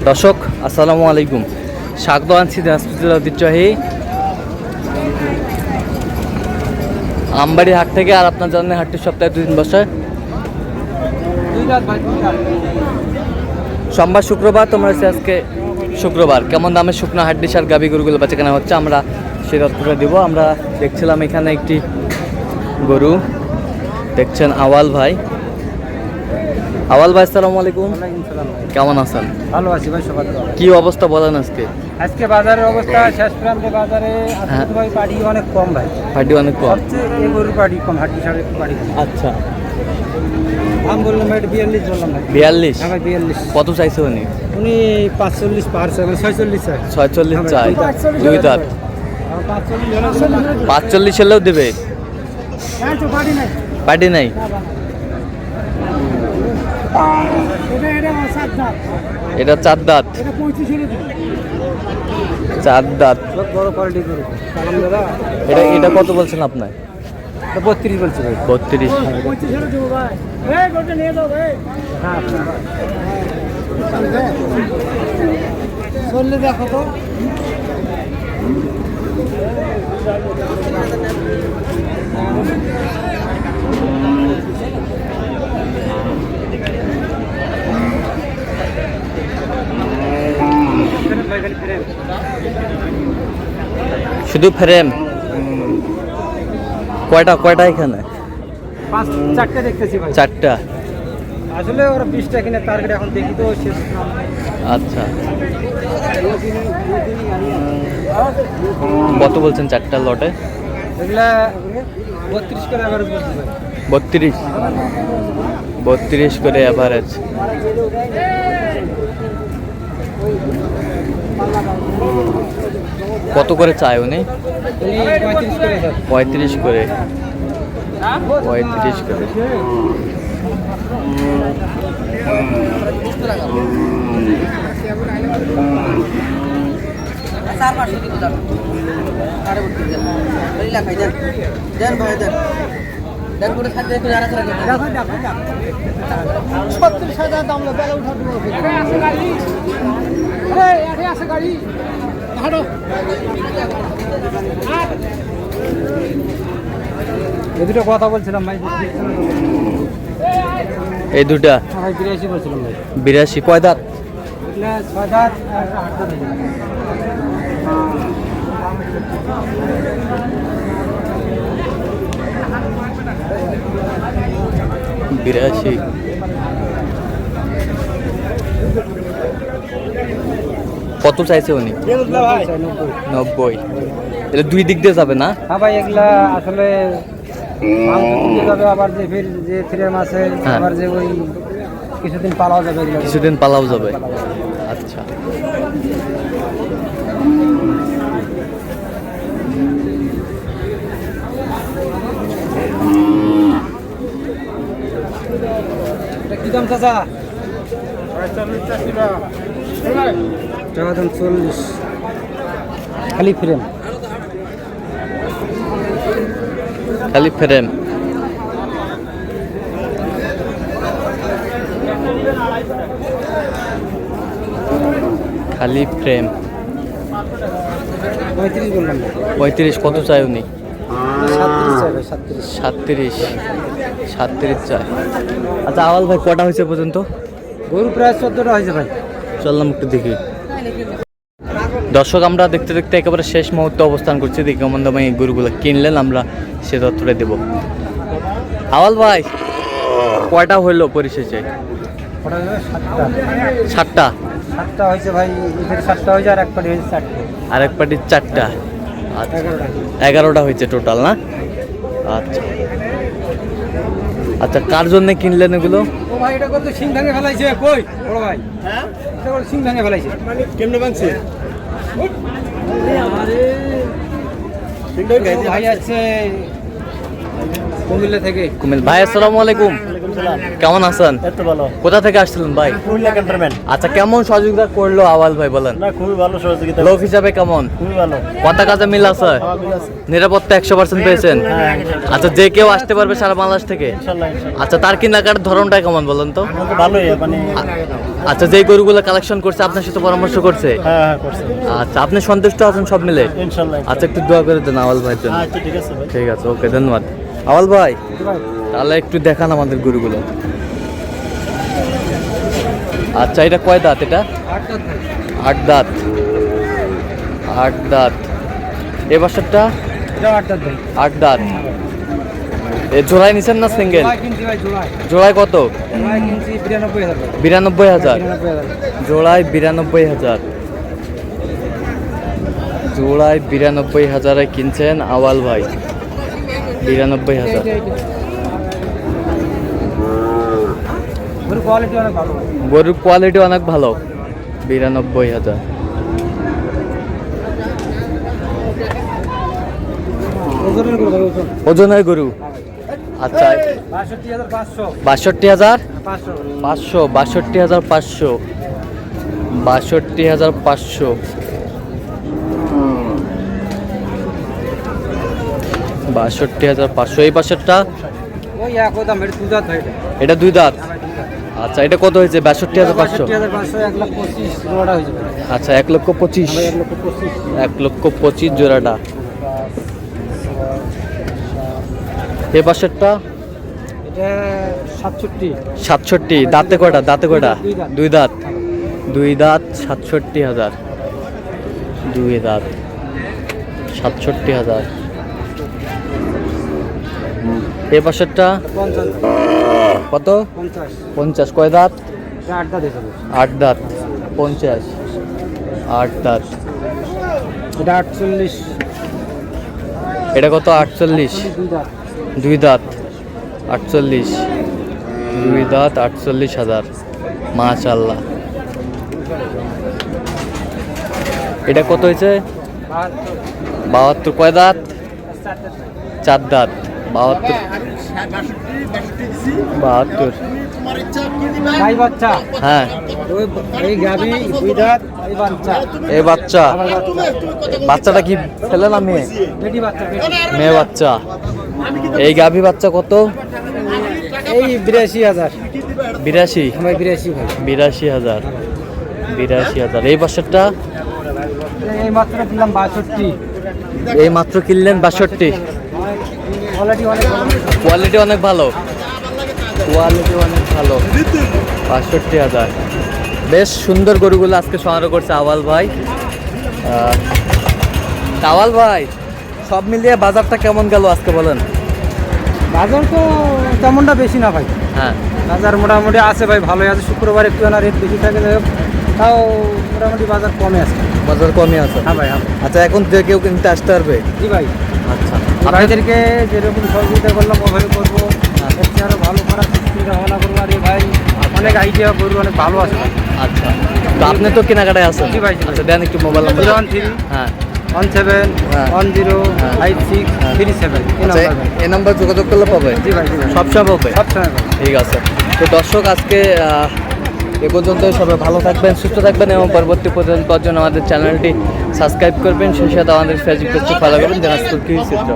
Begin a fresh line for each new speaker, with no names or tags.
দর্শক আসসালামু আলাইকুম, স্বাগত আনছি দিনাজপুর জেলার ঐতিহ্যবাহী আমবাড়ি হাট থেকে। আর আপনার জন্য হাটটি সপ্তাহে 2 দিন বসে, সোমবার শুক্রবার। তোমরা হচ্ছে আজকে শুক্রবার। কেমন দামে শুকনো হাড্ডি সার গাভী গরুগুলো বেচা কেনা হচ্ছে আমরা সেই তথ্যটা দিব। আমরা দেখছিলাম এখানে একটি গরু, দেখছেন আওয়াল ভাই। আওয়াল ভাই আসসালামু আলাইকুম, কেমন আছেন?
ভালো আছি ভাই, সবার
কি অবস্থা বলেন আজকে?
আজকে বাজারের অবস্থা শেষ প্রান্তে বাজারে ভাই পাড়ি অনেক কম ভাই,
পাড়ি অনেক কম।
সবচেয়ে এই গরুর পাড়ি কম, হাড্ডি সার একটু পাড়ি কম।
আচ্ছা,
দাম বললাম ভাই 42 বললাম ভাই।
42?
হ্যাঁ ভাই 42।
কত চাইছে উনি?
উনি 45 পারছে, মানে 46 চাই।
46 চাই, দুই দাঁত। 45 হলেও দেবে? পার্টি নাই। এটা 4 দাঁত। 4 দাঁত
বড় কোয়ালিটি গরু।
এটা কত বলছেন আপনার?
32 বলছে ভাই।
32?
চললে দেখো তো।
শুধু ফ্রেম? কয়টা এখানে?
4টে দেখতেছি ভাই।
4টা?
আসলে ওরা 20টা কিনে টার্গেট, এখন দেখি তো শেষ।
আচ্ছা, কত বলছেন 4টা লটে?
এগুলা 32 করে অ্যাভারেজ বলছি ভাই।
32? 32 করে অ্যাভারেজ। কত করে চায় উনি?
35 করে স্যার।
35 করে? 35 করে।
এই দুটো কথা বলছিলাম ভাই।
এই দুটা?
ভাই 82 বলছিলাম ভাই।
82? কয় দাঁত?
এগুলা 6 দাঁত আর 8 দাঁত।
82? কত চাইছে উনি? 90? এটা 2 দিক দিয়ে যাবে না?
হ্যাঁ ভাই, এগুলা আসলে মাংস দিয়ে যাবে, আবার যে ফির যে ফ্রেম আছে, আবার যে ওই কিছুদিন পালাও যাবে। এগুলা
কিছুদিন পালাও যাবে। আচ্ছা,
এটা কি দাম চাচা? টাকা দাম 40। খালি ফ্রেম?
খালি ফ্রেম? খালি ফ্রেম
35 বললাম।
35? কত চাই উনি?
37 চাই ভাই। 37।
37 চাই। আচ্ছা আওয়াল ভাই, কটা হয়েছে পর্যন্ত?
গরু প্রায় 14টা হয়েছে ভাই।
চললাম একটু দেখি। দর্শক, আমরা দেখতে দেখতে একেবারে শেষ মুহূর্তে অবস্থান করছি। দেখি কেমন দামে এই গরুগুলো কিনলেন, আমরা সে তথ্যটা দেব। আওয়াল ভাই, কয়টা হইলো পরিশেষে?
ওটা হলো 7টা।
7টা?
7টা হয়েছে ভাই। এখানে 7টা হয়েছে, আর এক পাটি হয়েছে 4টে।
আর এক পাটির 4টা? আচ্ছা, 11টা হয়েছে টোটাল না? আচ্ছা আচ্ছা, কার জন্য কিনলেন এগুলো?
ও ভাই, এটা কত সিং ভাঙে ফেলাইছে কই বড় ভাই? হ্যাঁ, এটা কত সিং ভাঙে ফেলাইছে। কেমনে ভাঙছে? আরে সিংটাই গাইছে ভাই। আছে কুমিল্লা থেকে।
কুমিল্লা ভাই, আসসালামু আলাইকুম। কেমন আছেন?
এত ভালো।
কোথা থেকে আসছিলেন ভাই?
কুমিল্লা ক্যান্টনমেন্ট।
আচ্ছা, কেমন সহযোগিতা করলো আওয়াল ভাই বলেন?
না, খুবই ভালো সহযোগিতা।
লোক হিসাবে কেমন?
খুবই ভালো।
কথা কাজে মিল আছে? নিরাপত্তা 100% পেয়েছেন? আচ্ছা, যে কেউ আসতে পারবে সারা বাংলাদেশ থেকে?
ইনশাআল্লাহ, ইনশাআল্লাহ।
আচ্ছা, তার কেনাকাটার ধরনটা কেমন বলেন তো?
ভালোই মানে।
আচ্ছা, যেই গরুগুলো কালেকশন করছে আপনার সাথে পরামর্শ করছে?
হ্যাঁ, করছে।
আচ্ছা, আপনি সন্তুষ্ট আছেন সব মিলে?
ইনশাআল্লাহ।
আচ্ছা, একটু দোয়া করে দেন আওয়াল ভাইয়ের জন্য।
আচ্ছা, ঠিক আছে ভাই।
ঠিক আছে, ওকে, ধন্যবাদ। আওয়াল ভাই, তাহলে একটু দেখান আমাদের গরুগুলো। আচ্ছা, এটা কয় দাঁত? এটা 8 দাঁত। 8 দাঁত। এ বছরটা 8 দাঁত। এ জোড়ায় নিছেন না সিঙ্গেল? জোড়ায় কত? 92,000। জোড়ায় 92,000। জোড়ায় 92,000 কিনছেন আওয়াল ভাই। 92,000। গরুর কোয়ালিটি অনেক ভালো। 92,000। ওজনের গরু। আচ্ছা, 62,500। 500। 62,500। 62,500। 62,500। এই পাশেরটা? এটা 2 দাঁত। আচ্ছা, এটা কত হয়েছে? 62,500। আচ্ছা, 1,25,000। 1,25,000 জোড়াটা। এ পাশেরটা? 67। দাঁতে কয়টা? দাঁতে কয়টা? 2 দাঁত। 2 দাঁত। 67,000। 2 দাঁত। 67,000। এ পাশেরটা? কত? 50। কয় দাঁত? 8 দাঁত। 50। 8 দাঁত।
এটা 48।
এটা কত? 48। 2 দাঁত। 48। 2 দাঁত। 48,000। মাশাআল্লাহ। এটা কত হয়েছে? 72। কয় দাঁত? 4 দাঁত। 72। 72। হ্যাঁ, এই বাচ্চা। বাচ্চাটা কি ছেলে না মেয়ে? মেয়ে বাচ্চা। এই গাভী বাচ্চা কত?
82,000।
82।
82,000।
82,000। এই বাচ্চাটা?
এই মাত্র কিনলাম 62।
এই মাত্র কিনলেন 62। কোয়ালিটি অনেক ভালো। কোয়ালিটি অনেক ভালো। 65,000। বেশ সুন্দর গরুগুলো আজকে সংগ্রহ করছে আওয়াল ভাই। আওয়াল ভাই, সব মিলিয়ে বাজারটা কেমন গেল আজকে বলেন?
বাজার তো তেমনটা বেশি না ভাই।
হ্যাঁ,
বাজার মোটামুটি আছে ভাই, ভালোই আছে। শুক্রবার একটু না রেট বেশি থাকে, যাই হোক তাও মোটামুটি বাজার কমে আছে।
বাজার কমই আছে।
হ্যাঁ ভাই, হ্যাঁ।
আচ্ছা, এখন যে কেউ কিনতে আসতে পারবে?
জি ভাই।
আচ্ছা,
ভাইদেরকে যেরকম সহযোগিতা করলাম ওভাবে করবো, হচ্ছে আরো ভালো করার চিন্তা ভাবনা করবো। আর ভাই অনেক আইডিয়া করবো, অনেক ভালো আছে ভাই।
আচ্ছা, তো আপনি তো কেনাকাটায় আছেন?
জি ভাই, জি ভাই।
আচ্ছা, দেন একটু মোবাইল নাম্বার।
013
হ্যাঁ
17 105637।
আচ্ছা, এই নাম্বার যোগাযোগ করলে পাবে?
জি ভাই, জি ভাই।
সবসময় পাবে?
সবসময় ভাই।
ঠিক আছে। তো দর্শক, আজকে এ পর্যন্ত সবাই ভালো থাকবেন, সুস্থ থাকবেন এবং পরবর্তী প্রতিদিন পাওয়ার জন্য আমাদের চ্যানেলটি সাবস্ক্রাইব করবেন। সেই সাথে আমাদের ফেসবুক পেজটি ফলো করবেন। দিনাজপুর কৃষি চিত্র।